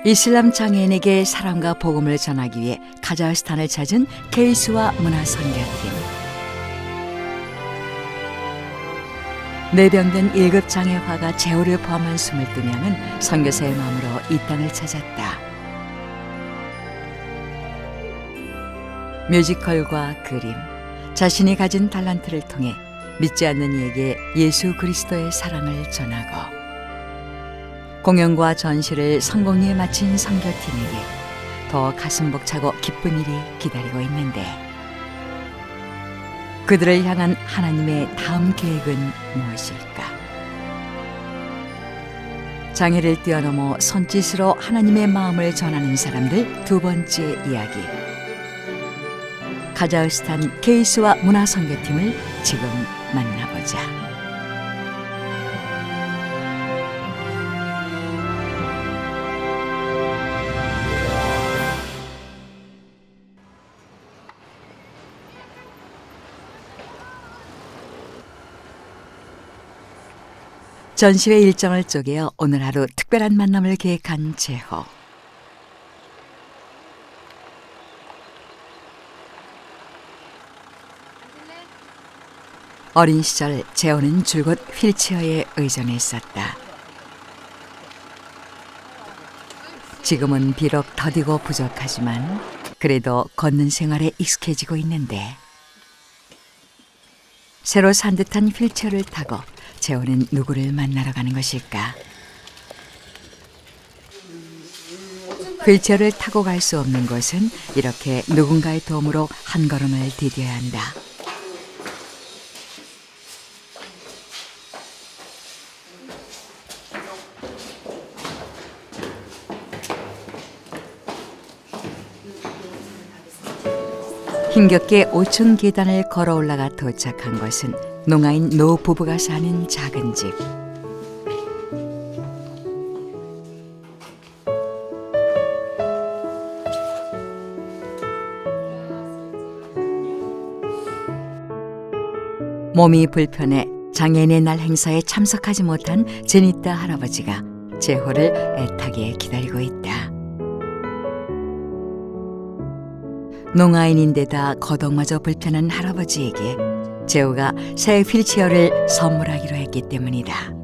이슬람 장애인에게 사랑과 복음을 전하기 위해 카자흐스탄을 찾은 케이스와 문화선교팀. 뇌병든 1급 장애화가 제호를 포함한 22명은 선교사의 마음으로 이 땅을 찾았다. 뮤지컬과 그림, 자신이 가진 달란트를 통해 믿지 않는 이에게 예수 그리스도의 사랑을 전하고, 공연과 전시를 성공리에 마친 선교팀에게 더 가슴 벅차고 기쁜 일이 기다리고 있는데, 그들을 향한 하나님의 다음 계획은 무엇일까? 장애를 뛰어넘어 손짓으로 하나님의 마음을 전하는 사람들 두 번째 이야기. 카자흐스탄 케이스와 문화선교팀을 지금 만나보자. 전시회 일정을 쪼개어 오늘 하루 특별한 만남을 계획한 제호. 어린 시절 제호는 줄곧 휠체어에 의존했었다. 지금은 비록 더디고 부족하지만 그래도 걷는 생활에 익숙해지고 있는데, 새로 산 듯한 휠체어를 타고 제호는 누구를 만나러 가는 것일까? 휠체어를 타고 갈 수 없는 곳은 이렇게 누군가의 도움으로 한 걸음을 디뎌야 한다. 힘겹게 5층 계단을 걸어 올라가 도착한 곳은 농아인 노 부부가 사는 작은 집. 몸이 불편해 장애인의 날 행사에 참석하지 못한 제니타 할아버지가 제호를 애타게 기다리고 있다. 농아인인데다 거동마저 불편한 할아버지에게 제호가 새 휠체어를 선물하기로 했기 때문이다.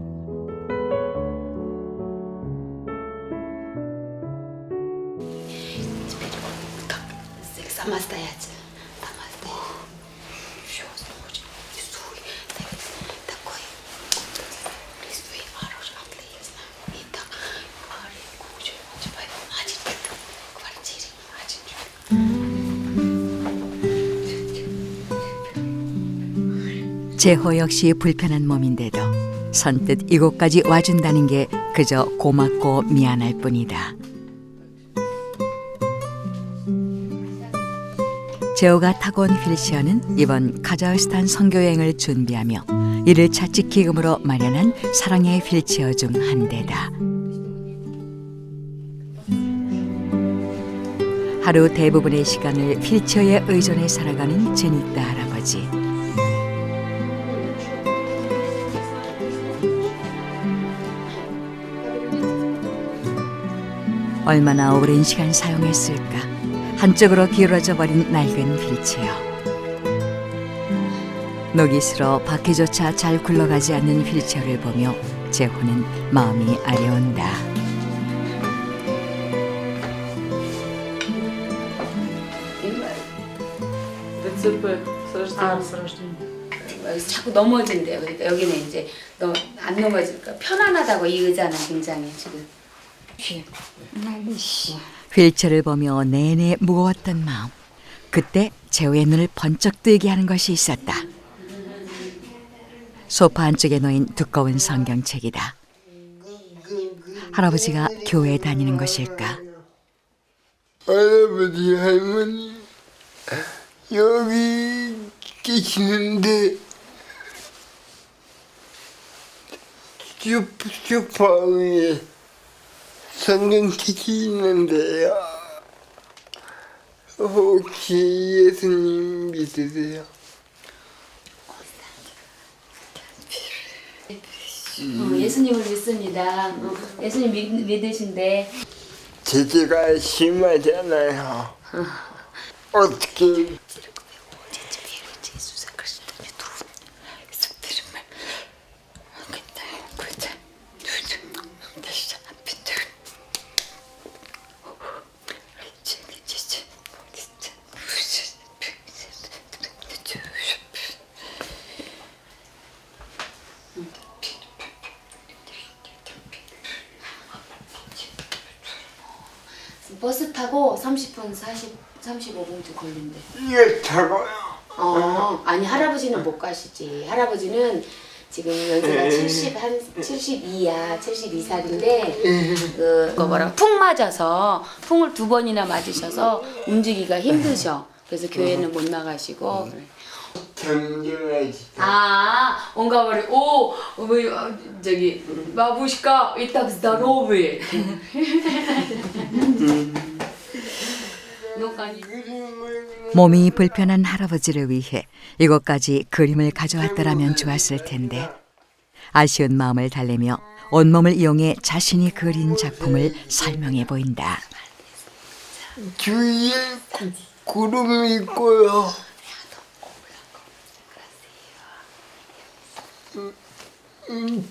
제호 역시 불편한 몸인데도 선뜻 이곳까지 와준다는 게 그저 고맙고 미안할 뿐이다. 제호가 타고 온 휠체어는 이번 카자흐스탄 선교여행을 준비하며 이를 차치 기금으로 마련한 사랑의 휠체어 중 한 대다. 하루 대부분의 시간을 휠체어에 의존해 살아가는 제니타 할아버지. 얼마나 오랜 시간 사용했을까? 한쪽으로 기울어져 버린 낡은 휠체어. 녹이 슬어 바퀴조차 잘 굴러가지 않는 휠체어를 보며 제호는 마음이 아려온다. 자꾸 넘어진대요. 그러니까 여기는 이제 안 넘어질까 편안하다고, 이 의자는 굉장히 지금. 휠체어를 보며 내내 무거웠던 마음. 그때 제호의 눈을 번쩍 뜨게 하는 것이 있었다. 소파 한쪽에 놓인 두꺼운 성경책이다. 할아버지가 교회에 다니는 것일까? 할아버지, 할머니 여기 계시는데 소파에 성경책이 있는데요. 혹시 예수님 믿으세요? 예수님을 믿습니다. 예수님 믿으신데 제재가 심하잖아요. 어떻게 버스 타고 30분, 35분쯤 걸린대. 이게 타고요? 아니 할아버지는 못 가시지. 할아버지는 지금 연세가 72야, 72살인데 그거 뭐라 풍 맞아서 풍을 2번이나 맞으셔서 움직이기가 힘드셔. 그래서 교회는 못 나가시고. 그래. 정정하지. 온가 말이 저기 바부시카 이딱 здоровый. 몸이 불편한 할아버지를 위해 이곳까지 그림을 가져왔더라면 좋았을 텐데 아쉬운 마음을 달래며 온몸을 이용해 자신이 그린 작품을 설명해 보인다. 주위에 구름이 있고요.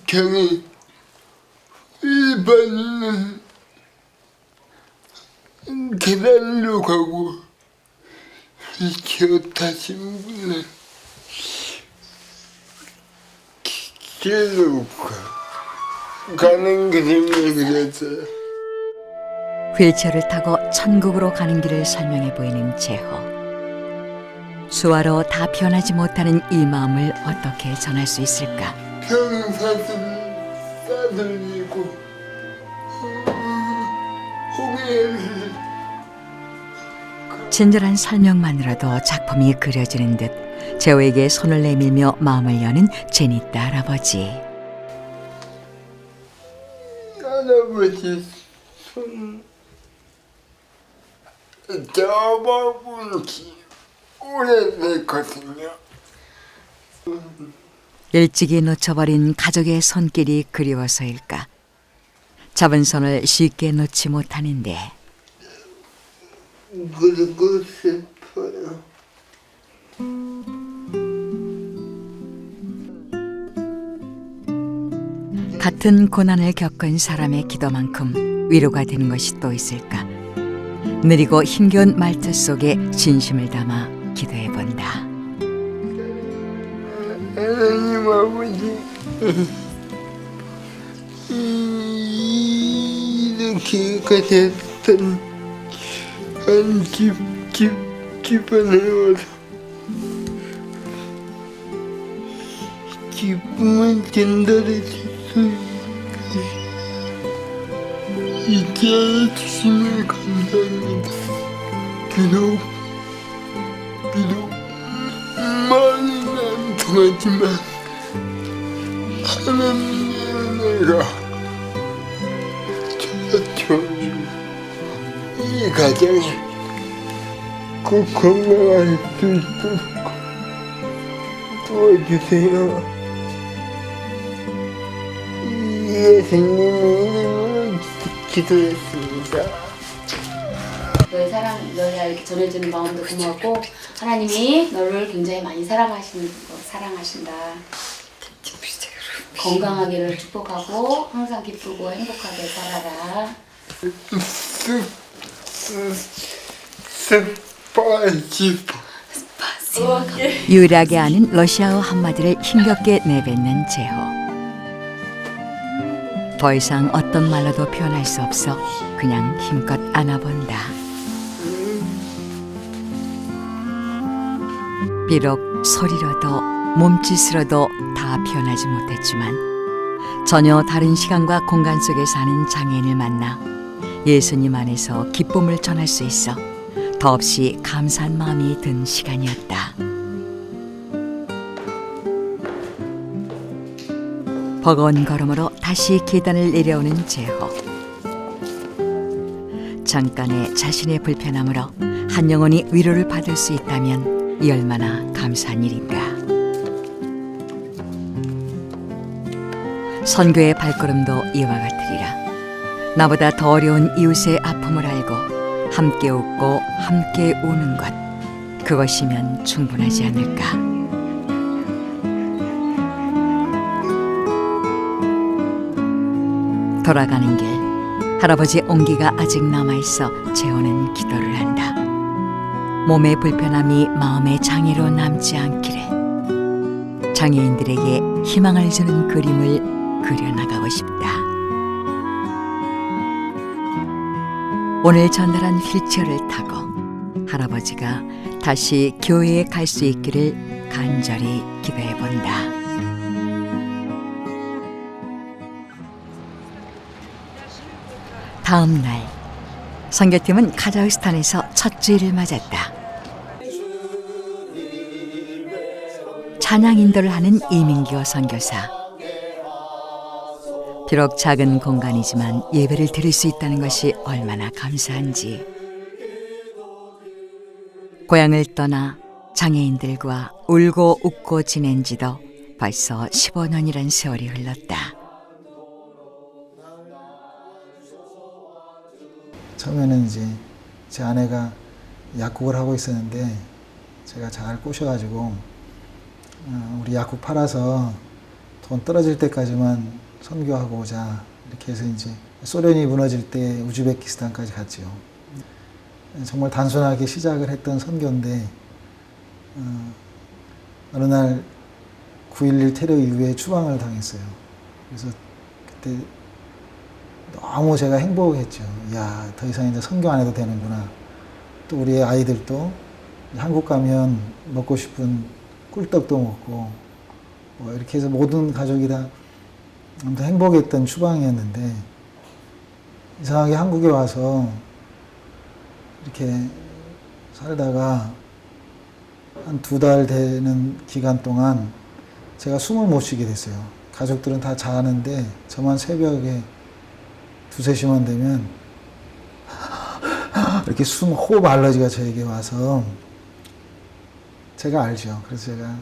경이 일반인은 계단으로 가고 기어 타신 분은 길로 가는 그림을 그렸어요. 휠체어를 타고 천국으로 가는 길을 설명해 보이는 제호. 수화로 다 표현하지 못하는 이 마음을 어떻게 전할 수 있을까? 평사를 싸들리고 홍해를 친절한 설명만으로도 작품이 그려지는 듯 제호에게 손을 내밀며 마음을 여는 제니타 할아버지. 할아버지 손 잡아본 지 오래됐거든요. 일찍이 놓쳐버린 가족의 손길이 그리워서일까? 잡은 손을 쉽게 놓지 못하는데 그리고 싶어요. 같은 고난을 겪은 사람의 기도만큼 위로가 되는 것이 또 있을까? 느리고 힘겨운 말투 속에 진심을 담아 기도해 본다. 하나님 아버지, 이렇게 됐던 한 집안에 와서 기쁨을 전달해 주시니 이제 주심을 감사합니다. 비록 말은 안 통하지만 하나님의 은혜가 저주시고 이 가정에 꼭 건강할 수 있도록 도와주세요. 예수님의 이름으로 기도했습니다. 너의 사랑, 너희가 이렇게 전해주는 마음도 고맙고 하나님이 너를 굉장히 많이 사랑하신다. 건강하기를 축복하고 항상 기쁘고 행복하게 살아라. 스파시보. 유일하게 아는 러시아어 한마디를 힘겹게 내뱉는 제호. 더 이상 어떤 말로도 표현할 수 없어 그냥 힘껏 안아본다. 비록 소리로도 몸짓으로도 다 표현하지 못했지만 전혀 다른 시간과 공간 속에 사는 장애인을 만나 예수님 안에서 기쁨을 전할 수 있어 더없이 감사한 마음이 든 시간이었다. 버거운 걸음으로 다시 계단을 내려오는 제호. 잠깐의 자신의 불편함으로 한 영혼이 위로를 받을 수 있다면 이 얼마나 감사한 일인가. 선교의 발걸음도 이와 같으리라. 나보다 더 어려운 이웃의 아픔을 알고 함께 웃고 함께 우는 것, 그것이면 충분하지 않을까. 돌아가는 길, 할아버지 온기가 아직 남아있어 재호는 기도를 한다. 몸의 불편함이 마음의 장애로 남지 않기를, 장애인들에게 희망을 주는 그림을 그려나가고 싶다. 오늘 전달한 휠체어를 타고 할아버지가 다시 교회에 갈 수 있기를 간절히 기도해 본다. 다음 날, 선교팀은 카자흐스탄에서 첫 주일을 맞았다. 찬양 인도를 하는 이민교 선교사. 비록 작은 공간이지만 예배를 드릴 수 있다는 것이 얼마나 감사한지. 고향을 떠나 장애인들과 울고 웃고 지낸 지도 벌써 15년이란 세월이 흘렀다. 처음에는 이제 제 아내가 약국을 하고 있었는데 제가 잘 꼬셔가지고 우리 약국 팔아서 돈 떨어질 때까지만 선교하고 오자, 이렇게 해서 이제 소련이 무너질 때 우즈베키스탄까지 갔죠. 정말 단순하게 시작을 했던 선교인데 어느 날 9.11 테러 이후에 추방을 당했어요. 그래서 그때 너무 제가 행복했죠. 이야, 더 이상 이제 선교 안 해도 되는구나. 또 우리 아이들도 한국 가면 먹고 싶은 꿀떡도 먹고 뭐 이렇게 해서 모든 가족이 다 아무튼 행복했던 추방이었는데, 이상하게 한국에 와서 이렇게 살다가 한 2달 되는 기간 동안 제가 숨을 못 쉬게 됐어요. 가족들은 다 자는데 저만 새벽에 2, 3시만 되면 이렇게 호흡 알러지가 저에게 와서, 제가 알죠. 그래서 제가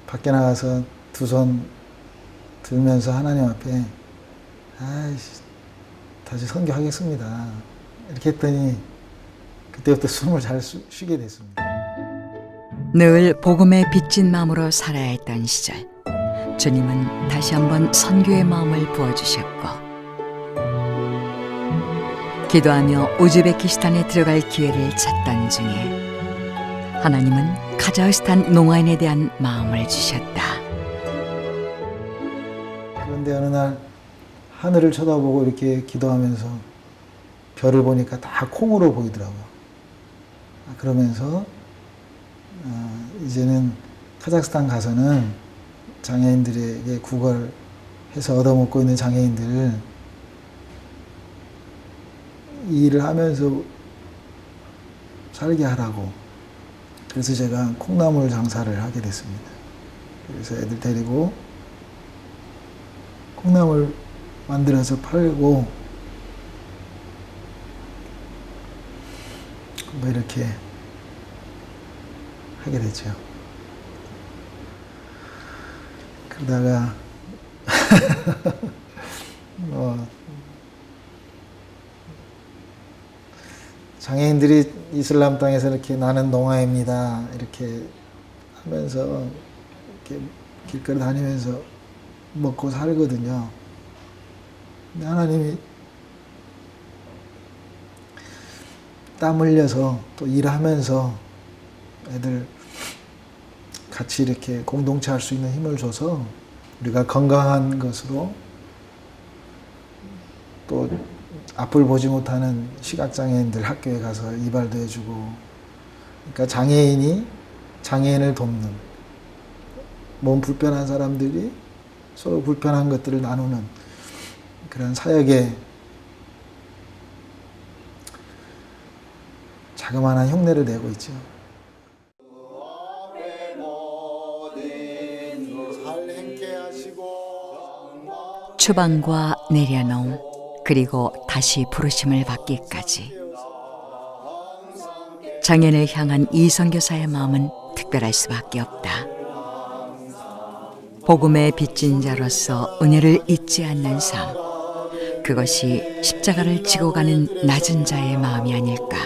밖에 나가서 2손 들면서 하나님 앞에 아이씨, 다시 선교하겠습니다, 이렇게 했더니 그때부터 숨을 잘 쉬게 됐습니다. 늘 복음에 빚진 마음으로 살아야 했던 시절, 주님은 다시 한번 선교의 마음을 부어주셨고, 기도하며 우즈베키스탄에 들어갈 기회를 찾던 중에 하나님은 카자흐스탄 농아인에 대한 마음을 주셨다. 그런데 어느 날 하늘을 쳐다보고 이렇게 기도하면서 별을 보니까 다 콩으로 보이더라고요. 그러면서 이제는 카자흐스탄 가서는 장애인들에게 구걸해서 얻어먹고 있는 장애인들을 이 일을 하면서 살게 하라고. 그래서 제가 콩나물 장사를 하게 됐습니다. 그래서 애들 데리고 콩나물 만들어서 팔고 뭐 이렇게 하게 됐죠. 그러다가 장애인들이 이슬람 땅에서 이렇게 나는 농아입니다, 이렇게 하면서 이렇게 길거리 다니면서 먹고 살거든요. 근데 하나님이 땀 흘려서 또 일하면서 애들 같이 이렇게 공동체 할 수 있는 힘을 줘서 우리가 건강한 것으로, 또 앞을 보지 못하는 시각장애인들 학교에 가서 이발도 해주고, 그러니까 장애인이 장애인을 돕는, 몸 불편한 사람들이 서로 불편한 것들을 나누는 그런 사역에 자그마한 흉내를 내고 있죠. 추방과 내려놓음, 그리고 다시 부르심을 받기까지, 장애인을 향한 이 선교사의 마음은 특별할 수밖에 없다. 복음의 빚진 자로서 은혜를 잊지 않는 삶, 그것이 십자가를 지고 가는 낮은 자의 마음이 아닐까.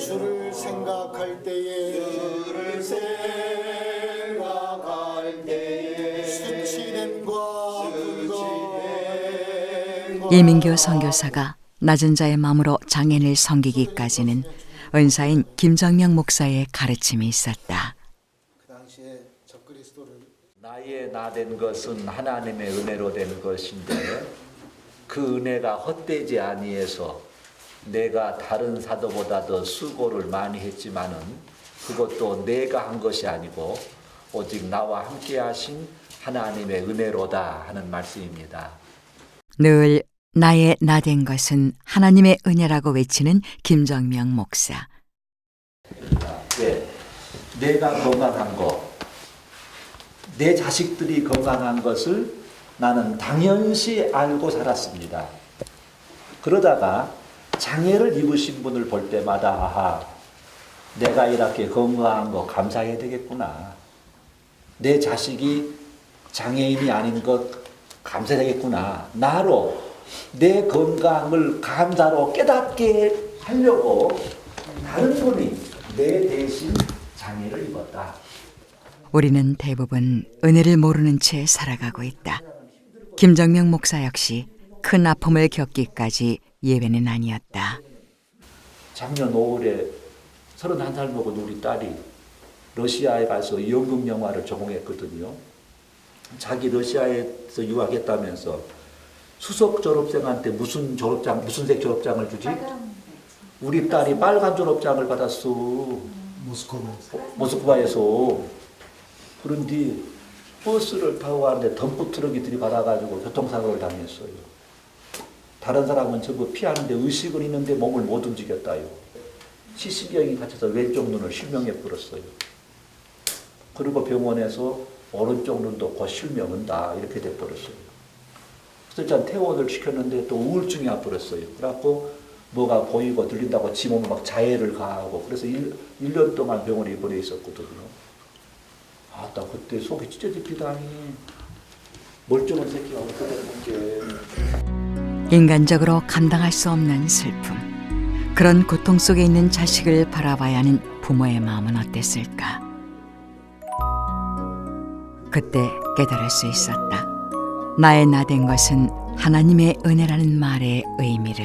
주를 생각할 때에 수치됨과 근거 이민교 선교사가 낮은 자의 마음으로 장애인을 섬기기까지는 은사인 김정명 목사의 가르침이 있었다. 그 당시에 적그리스도를 나의 나 된 것은 하나님의 은혜로 된 것인데 그 은혜가 헛되지 아니해서 내가 다른 사도보다 더 수고를 많이 했지만은 그것도 내가 한 것이 아니고 오직 나와 함께 하신 하나님의 은혜로다 하는 말씀입니다. 늘 나의 나 된 것은 하나님의 은혜라고 외치는 김정명 목사. 왜? 내가 건강한 거, 내 자식들이 건강한 것을 나는 당연시 알고 살았습니다. 그러다가 장애를 입으신 분을 볼 때마다 아하, 내가 이렇게 건강한 거 감사해야 되겠구나. 내 자식이 장애인이 아닌 것 감사해야 되겠구나. 나로 내 건강을 감사로 깨닫게 하려고 다른 분이 내 대신 장애를 입었다. 우리는 대부분 은혜를 모르는 채 살아가고 있다. 김정명 목사 역시 큰 아픔을 겪기까지 예외는 아니었다. 작년 5월에 31살 먹은 우리 딸이 러시아에 가서 연극 영화를 전공했거든요. 자기 러시아에서 유학했다면서 수석 졸업생한테 무슨 색 졸업장을 주지? 우리 딸이 빨간 졸업장을 받았어. 모스크바에서. 그런데 버스를 타고 가는데 덤프 트럭이 들이받아가지고 교통사고를 당했어요. 다른 사람은 전부 피하는데 의식은 있는데 몸을 못 움직였다요. 시신경이 다쳐서 왼쪽 눈을 실명해 버렸어요. 그리고 병원에서 오른쪽 눈도 곧 실명한다 이렇게 돼 버렸어요. 그래서 일단 퇴원을 시켰는데 또 우울증이 와버렸어요. 그래갖고 뭐가 보이고 들린다고 지 몸을 막 자해를 가하고 그래서 1년 동안 병원에 입원해 있었거든요. 아, 나 그때 속이 찢어지기다니 멀쩡한 새끼가 어떻게 된 게. 인간적으로 감당할 수 없는 슬픔. 그런 고통 속에 있는 자식을 바라봐야 하는 부모의 마음은 어땠을까? 그때 깨달을 수 있었다. 나의 나 된 것은 하나님의 은혜라는 말의 의미를.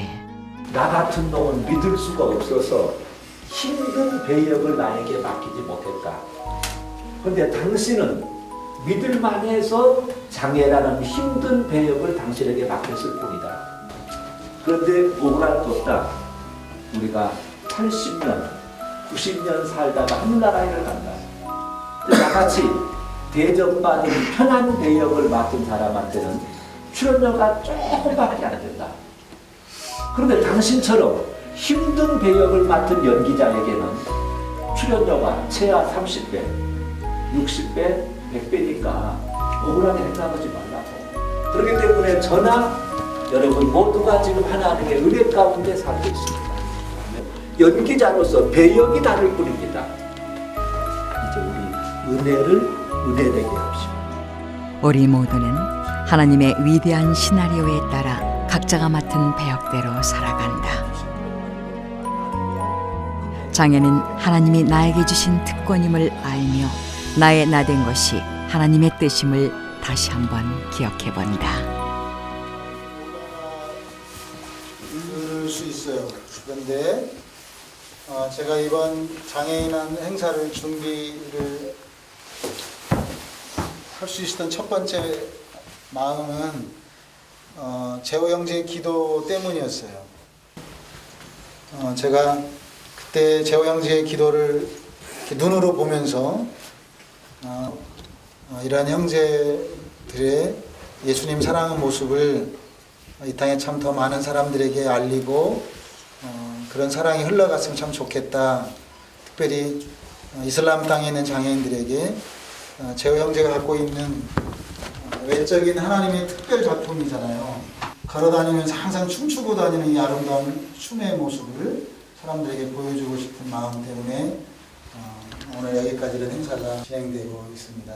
나 같은 놈은 믿을 수가 없어서 힘든 배역을 나에게 맡기지 못했다. 그런데 당신은 믿을만 해서 장애라는 힘든 배역을 당신에게 맡겼을 뿐이다. 그런데 억울할 것 없다. 우리가 80년, 90년 살다가 하늘나라에 간다. 나같이 대접받은 편한 배역을 맡은 사람한테는 출연료가 조금밖에 안 된다. 그런데 당신처럼 힘든 배역을 맡은 연기자에게는 출연료가 최하 30배, 60배, 100배니까 억울하게 생각하지 말라고. 그렇기 때문에 저나 여러분 모두가 지금 하나님의 은혜 가운데 살고 있습니다. 연기자로서 배역이 다를 뿐입니다. 이제 우리 은혜를 은혜되게 합시다. 우리 모두는 하나님의 위대한 시나리오에 따라 각자가 맡은 배역대로 살아간다. 장애는 하나님이 나에게 주신 특권임을 알며 나의 나 된 것이 하나님의 뜻임을 다시 한번 기억해 본다. 들을 수 있어요. 그런데 제가 이번 장애인한 행사를 준비를 할 수 있었던 첫 번째 마음은 재호 형제의 기도 때문이었어요. 제가 그때 재호 형제의 기도를 이렇게 눈으로 보면서 이러한 형제들의 예수님 사랑하는 모습을 이 땅에 참 더 많은 사람들에게 알리고 그런 사랑이 흘러갔으면 참 좋겠다. 특별히 이슬람 땅에 있는 장애인들에게 재호 형제가 갖고 있는 외적인 하나님의 특별 작품이잖아요. 걸어다니면서 항상 춤추고 다니는 이 아름다운 춤의 모습을 사람들에게 보여주고 싶은 마음 때문에 오늘 여기까지 이런 행사가 진행되고 있습니다.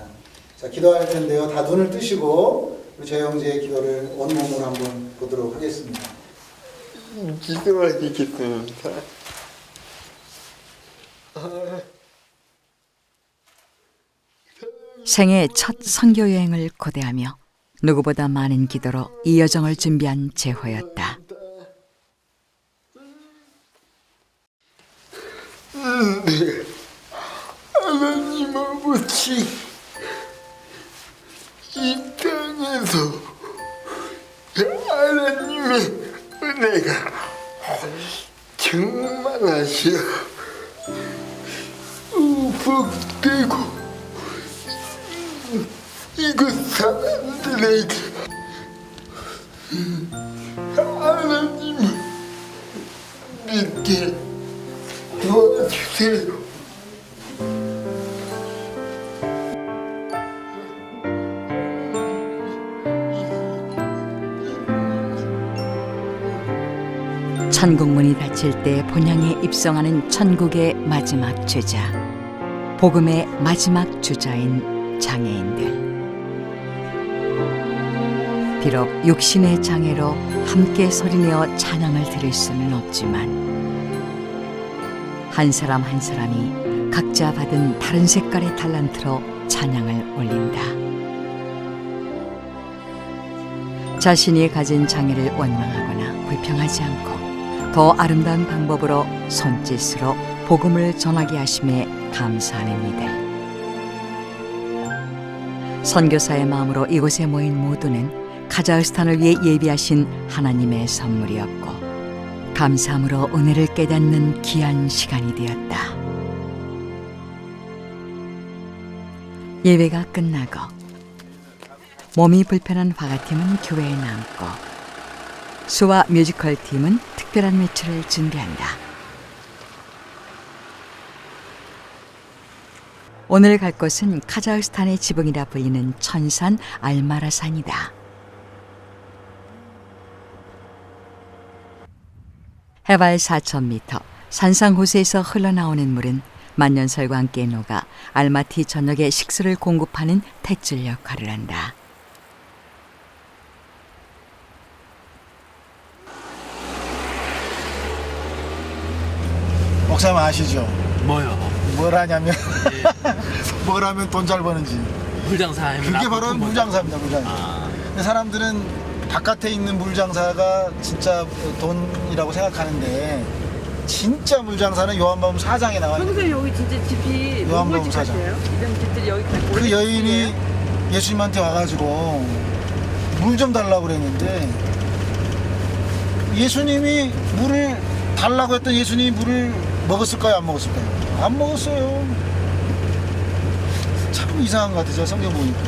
자, 기도할 텐데요. 다 눈을 뜨시고 우리 저 형제의 기도를 원문으로 한번 보도록 하겠습니다. 기도하시겠습니다. 생애 첫 선교 여행을 고대하며 누구보다 많은 기도로 이 여정을 준비한 제호였다. 하나님 아버지, 이 땅에서 하나님의 은혜가 충만하시어 복되고 이곳 사람들에게 하나님을 믿게 도와주세요. 천국문이 닫힐 때 본향에 입성하는 천국의 마지막 주자, 복음의 마지막 주자인 장애인들. 비록 육신의 장애로 함께 소리내어 찬양을 드릴 수는 없지만 한 사람 한 사람이 각자 받은 다른 색깔의 달란트로 찬양을 올린다. 자신이 가진 장애를 원망하거나 불평하지 않고 더 아름다운 방법으로 손짓으로 복음을 전하게 하심에 감사하는 이들. 선교사의 마음으로 이곳에 모인 모두는 카자흐스탄을 위해 예비하신 하나님의 선물이었고 감사함으로 은혜를 깨닫는 귀한 시간이 되었다. 예배가 끝나고 몸이 불편한 화가팀은 교회에 남고 수와 뮤지컬 팀은 특별한 매출을 준비한다. 오늘 갈 곳은 카자흐스탄의 지붕이라 불리는 천산 알마라산이다. 해발 4,000m, 산상 호수에서 흘러나오는 물은 만년설과 함께 녹아 알마티 전역에 식수를 공급하는 탯줄 역할을 한다. 목사님 아시죠? 뭐요? 뭘 하냐면 뭘 하면 돈 잘 버는지. 물장사 하면 그게 바로 물장사입니다. 물장사. 근데 사람들은 바깥에 있는 물장사가 진짜 돈이라고 생각하는데 진짜 물장사는 요한복음 4장에 나와요. 평소에 여기 진짜 집이 요한복음 몽골집 사장. 같아요? 이런 집들이 여기 다 그 여인이 예수님한테 와가지고 물 좀 달라고 그랬는데 예수님이 물을 달라고 했던 예수님이 물을 먹었을까요? 안 먹었을까요? 안 먹었어요. 참 이상한 것 같아요. 성경 보니까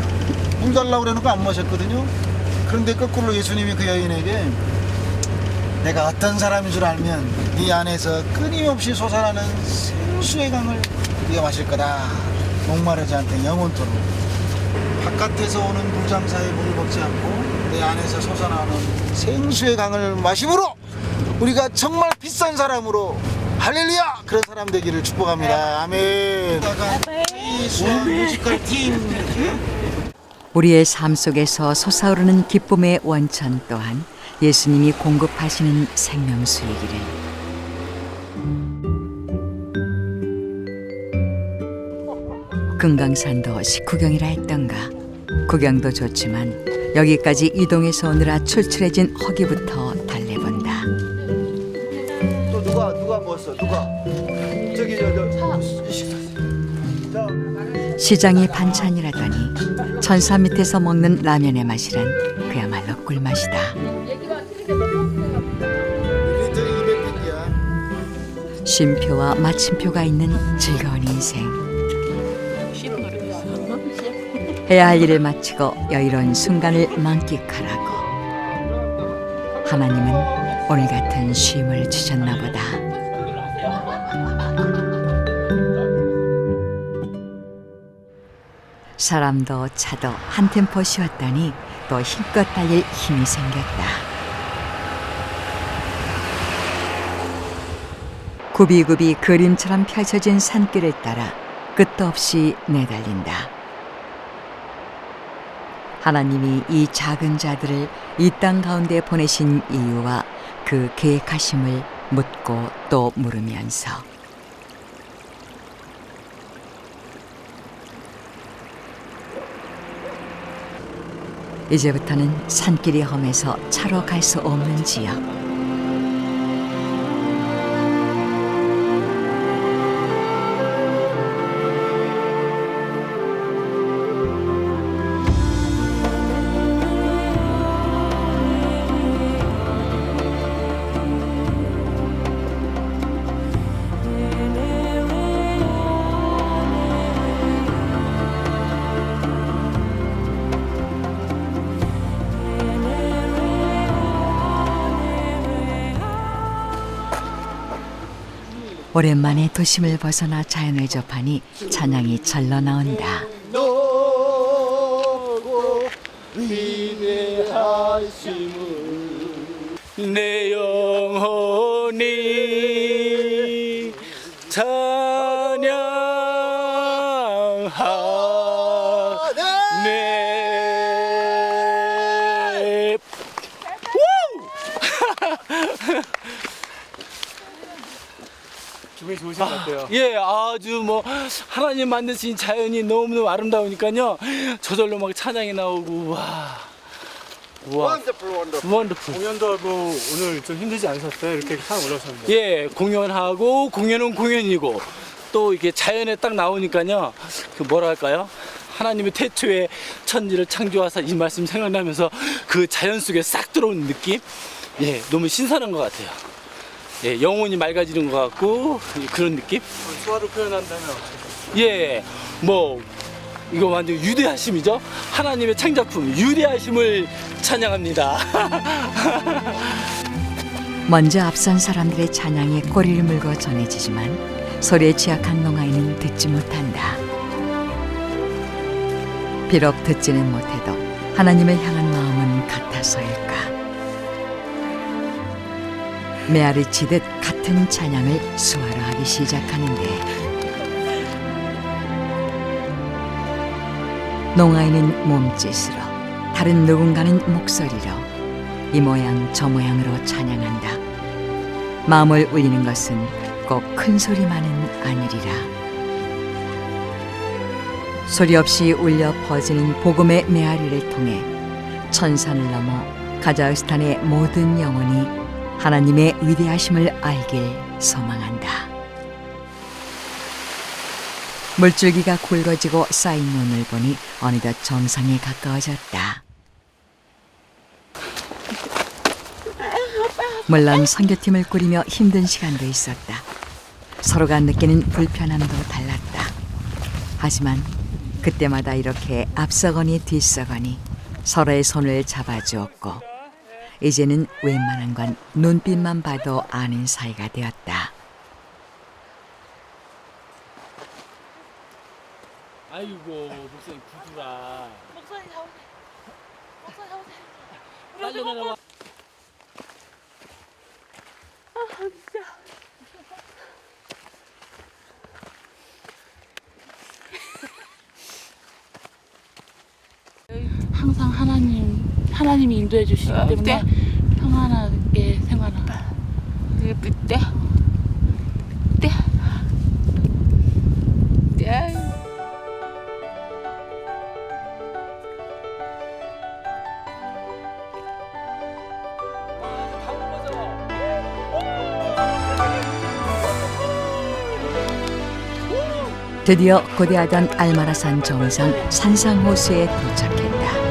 물 달라고 그래놓고 안 마셨거든요. 그런데 거꾸로 예수님이 그 여인에게 내가 어떤 사람인 줄 알면 네 안에서 끊임없이 솟아나는 생수의 강을 네가 마실 거다. 목마르지 않게 영원토록. 바깥에서 오는 물장사의 물을 먹지 않고 내 안에서 솟아나는 생수의 강을 마심으로 우리가 정말 비싼 사람으로 할렐루야! 그런 사람 되기를 축복합니다. 아멘. 뮤지컬 팀. 우리의 삶 속에서 솟아오르는 기쁨의 원천 또한 예수님이 공급하시는 생명수이기를. 금강산도 식후경이라 했던가. 구경도 좋지만 여기까지 이동해서 오느라 출출해진 허기부터 달래본다. 또 누가 먹었어? 누가? 저기 저 시장이 반찬이라더니 천산 밑에서 먹는 라면의 맛이란 그야말로 꿀맛이다. 1리터에 200팩이야. 쉼표와 마침표가 있는 즐거운 인생. 해야 할 일을 마치고 여유로운 순간을 만끽하라고. 하나님은 오늘 같은 쉼을 주셨나 보다. 사람도 차도 한 템포 쉬었더니 또 힘껏 달릴 힘이 생겼다. 굽이굽이 그림처럼 펼쳐진 산길을 따라 끝도 없이 내달린다. 하나님이 이 작은 자들을 이 땅 가운데 보내신 이유와 그 계획하심을 묻고 또 물으면서 이제부터는 산길이 험해서 차로 갈 수 없는 지역. 오랜만에 도심을 벗어나 자연을 접하니 찬양이 절로 나온다. 너고 위대하심을 내 영혼이 찬양하네. 기분이 좋으신 것 같아요. 예, 아주 뭐 하나님 만드신 자연이 너무너무 아름다우니까요. 저절로 막 찬양이 나오고 와. 원더풀. 공연도 하고 오늘 좀 힘들지 않으셨어요? 이렇게 참 어려우셨는데. 예, 공연하고 공연은 공연이고 또 이게 자연에 딱 나오니까요. 그 뭐랄까요? 하나님의 태초에 천지를 창조하사 이 말씀 생각나면서 그 자연 속에 싹 들어오는 느낌? 예, 너무 신선한 것 같아요. 예, 영혼이 맑아지는 것 같고 그런 느낌? 수화로 표현한다면 예, 뭐 이거 완전 유대하심이죠. 하나님의 창작품 유대하심을 찬양합니다. 먼저 앞선 사람들의 찬양에 꼬리를 물고 전해지지만 소리에 취약한 농아이는 듣지 못한다. 비록 듣지는 못해도 하나님을 향한 마음은 같아서일까. 메아리 치듯 같은 찬양을 수화로 하기 시작하는데 농아이는 몸짓으로 다른 누군가는 목소리로 이 모양 저 모양으로 찬양한다. 마음을 울리는 것은 꼭 큰 소리만은 아니리라. 소리 없이 울려 퍼지는 복음의 메아리를 통해 천산을 넘어 카자흐스탄의 모든 영혼이 하나님의 위대하심을 알길 소망한다. 물줄기가 굵어지고 쌓인 눈을 보니 어느덧 정상에 가까워졌다. 물론 선교팀을 꾸리며 힘든 시간도 있었다. 서로가 느끼는 불편함도 달랐다. 하지만 그때마다 이렇게 앞서거니 뒤서거니 서로의 손을 잡아주었고 이제는 웬만한 건 눈빛만 봐도 아는 사이가 되었다. 아이고 목사님 구두라. 목사님 잡으세요. 목사님 잡으세요. 빨리 내려와. 항상 하나님이 인도해 주시기 때문에 평안하게 생활하라. 드디어 고대하던 알마라산 정상 산상호수에 도착했다.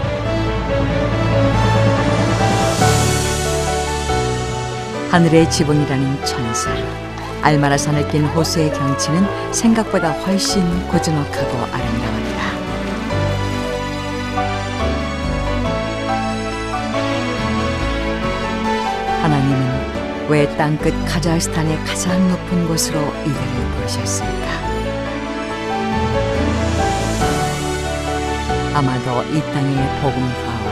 하늘의 지붕이라는 천사. 알마라산을 낀 호수의 경치는 생각보다 훨씬 고즈넉하고 아름다웠다. 하나님은 왜 땅끝 카자흐스탄의 가장 높은 곳으로 이들을 부르셨을까? 아마도 이 땅의 복음화와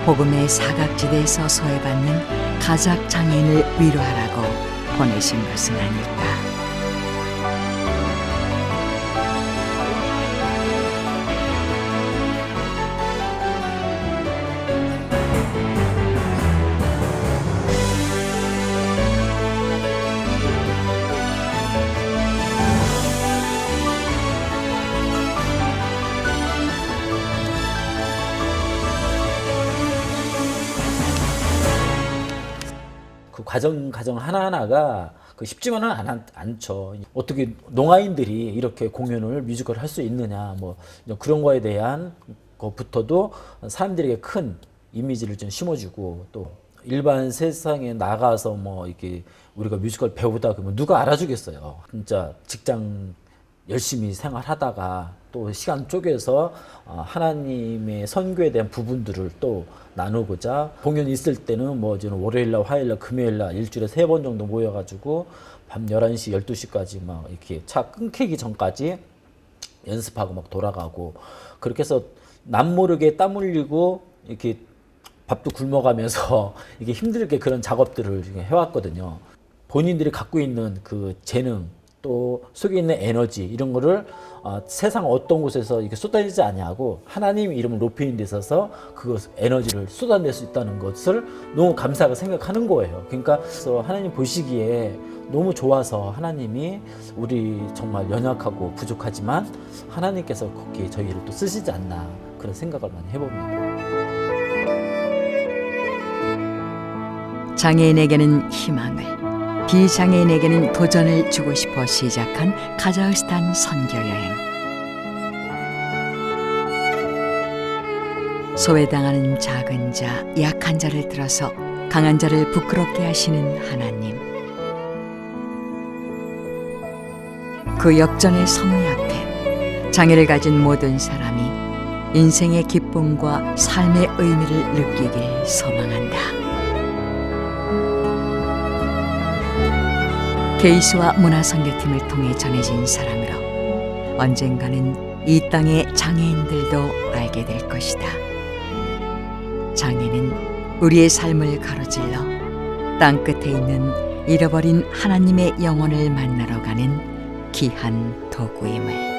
복음의 사각지대에서 소외받는 가작 장애인을 위로하라고 보내신 것은 아닐까. 가정 하나하나가 쉽지만은 않죠. 어떻게 농아인들이 이렇게 공연을 뮤지컬을 할 수 있느냐, 뭐 그런 거에 대한 것부터도 사람들에게 큰 이미지를 좀 심어주고, 또 일반 세상에 나가서 뭐 이렇게 우리가 뮤지컬 배우다 그러면 누가 알아주겠어요. 진짜 직장 열심히 생활하다가 또 시간 쪼개서 하나님의 선교에 대한 부분들을 또 나누고자, 공연이 있을 때는 뭐 저는 월요일날, 화요일날, 금요일날 일주일에 3번 정도 모여가지고 밤 11시, 12시까지 막 이렇게 차 끊기기 전까지 연습하고 막 돌아가고, 그렇게 해서 남모르게 땀 흘리고 이렇게 밥도 굶어가면서 이게 힘들게 그런 작업들을 해왔거든요. 본인들이 갖고 있는 그 재능, 또 속에 있는 에너지, 이런 거를 세상 어떤 곳에서 이렇게 쏟아내지 아니하고 하나님 이름을 높이는 데 있어서 그 에너지를 쏟아낼 수 있다는 것을 너무 감사하게 생각하는 거예요. 그러니까 그래서 하나님 보시기에 너무 좋아서, 하나님이 우리 정말 연약하고 부족하지만 하나님께서 거기에 저희를 또 쓰시지 않나, 그런 생각을 많이 해봅니다. 장애인에게는 희망을, 비장애인에게는 도전을 주고 싶어 시작한 카자흐스탄 선교여행. 소외당하는 작은 자, 약한 자를 들어서 강한 자를 부끄럽게 하시는 하나님. 그 역전의 섭리 앞에 장애를 가진 모든 사람이 인생의 기쁨과 삶의 의미를 느끼길 소망한다. 게이스와 문화선교팀을 통해 전해진 사랑으로 언젠가는 이 땅의 장애인들도 알게 될 것이다. 장애는 우리의 삶을 가로질러 땅 끝에 있는 잃어버린 하나님의 영혼을 만나러 가는 귀한 도구임을.